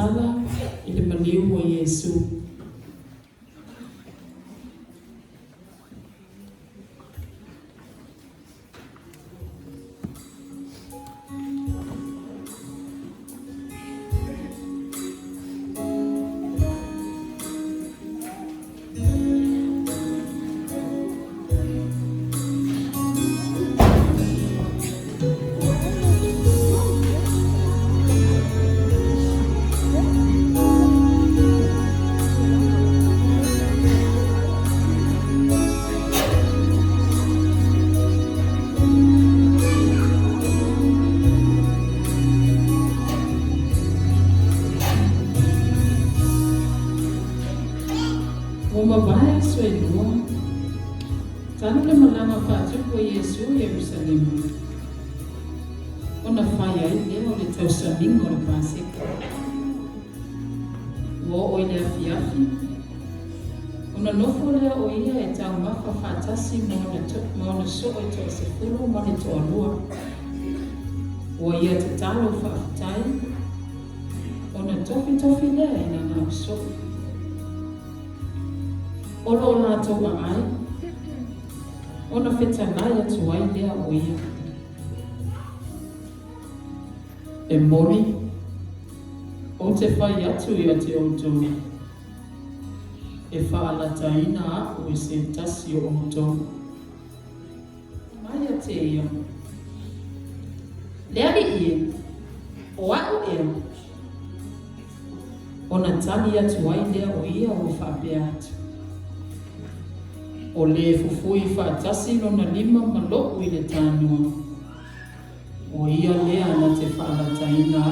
tala i le maliu o Iesu. Mabaya suelua tanu le malanga whaatupu o Iesu Yerusalemu. Ona whaia i lea o le tausaminga o le Paseka. Wo o i lea fiafi. Ona nofo lea o ia e tau mafa whaatasi ma ona so o i toa sefulu ma le toa lua. Wo ia te talo whaafitai. Ona tofi lea ina nau so. Olo o lātou a ai, ona whetanai atu ai lea o ia. E mori, o te whai atu ia te outou. E whaalataina aku e se tasi o outou. Mai a te ia. Lea li ia, o au ia. Ona tali atu ai lea o ia o whaapea atu. O le fufui whaatasi lona lima maloku i le tānua. O ia lea na te whaalataina.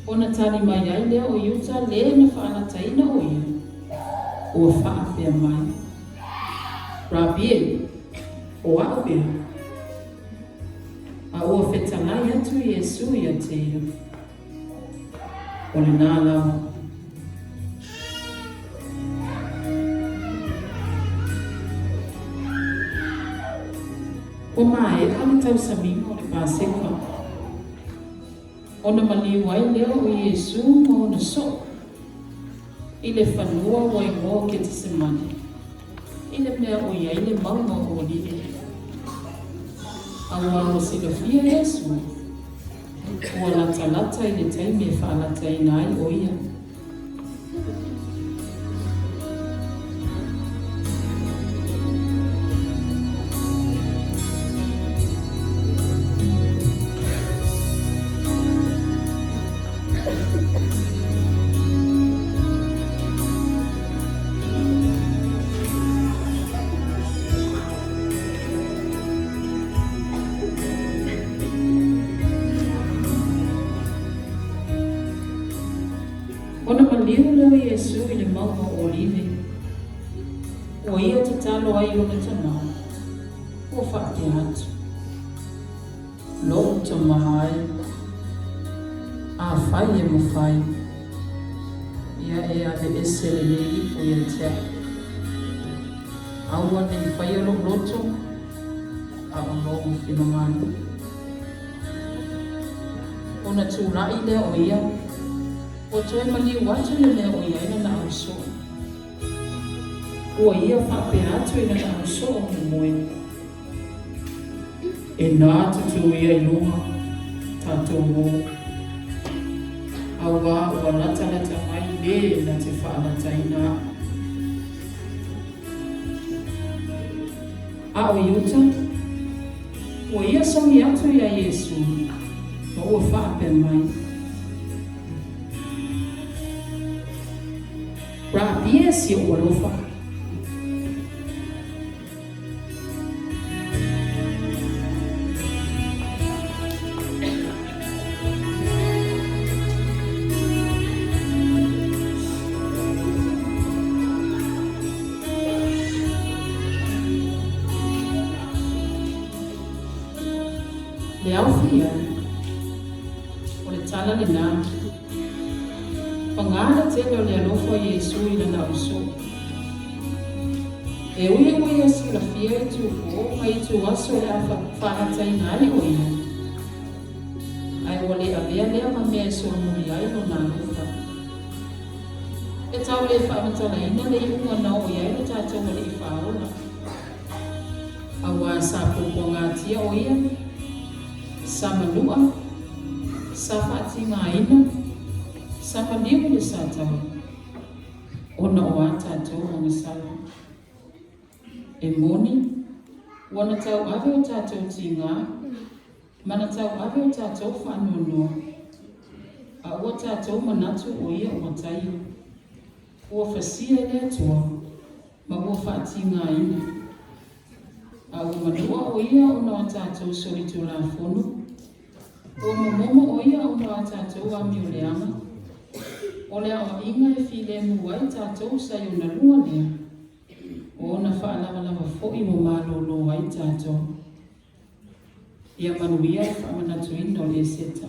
O na tani mai ai lea o iuta lea na whaalataina o ia. O whaapea mai. Rabie, o apea. A ua whetanai atu Iesu ia te ia. O le nā lau. O mai, ane tausaminga o le Paseka. Ona maliu ai lea o Iesu ma ona so. I le whanua o i ngō ke te semane. I le mea o ia i le maunga o lile. Awa o silafia Iesu. Ua lata i le taimi e whaalata i nai o ia. Ona maliu leo Iesu i le maunga o lile. O ia te talo ai ona tanau. O whaate atu. Lo ta mahai. A whai e mawhai. Ia e a le ese le le ipo i a tea. Aua ne i whai alo loto. A alo whinamani. Ona tūrai lea o ia. O toe maliu atu le lea o ia ina na au so. O ia whape atu ina na au so o moe. E nā tutu ia i lunga tātou mō. Aua o lata mai le na te whaalataina. A o iuta, o ia songi atu ia Iesu, ma ua whape mai. Rabie si o alofa. Le au fia, o le tala le nā. Pangana te o le alofa Iesu i le nau so. E ui a sila fia i tu o, mai tu aso le a whanatai nai o ia. Ai ua le avea lea ma mea e soamuli ai lona lufa. E tau le whaamatalaina le iunga na o iai le tātou ma le i whaola. Awa sa pōpō ngātia o ia, sa manua, sa whaati ngāina, sa maniu le sa tau. Ona o a tātou o ngisala. E moni, wana tau ave o tātou ti ngā, mana tau ave o tātou whanonua. A ua tātou manatu o ia o tai. Ua whasia le atua, ma ua whaati ngāina. A ua manua o ia o na tātou solitu la whono. Ua mamomo o ia o na tātou a miuleanga. O lea o inga e file muai tātou sa i o na lua lea. O na whaalama fo'i mo mālolo ai tātou. Ia manuia e whamanatu ino le seta.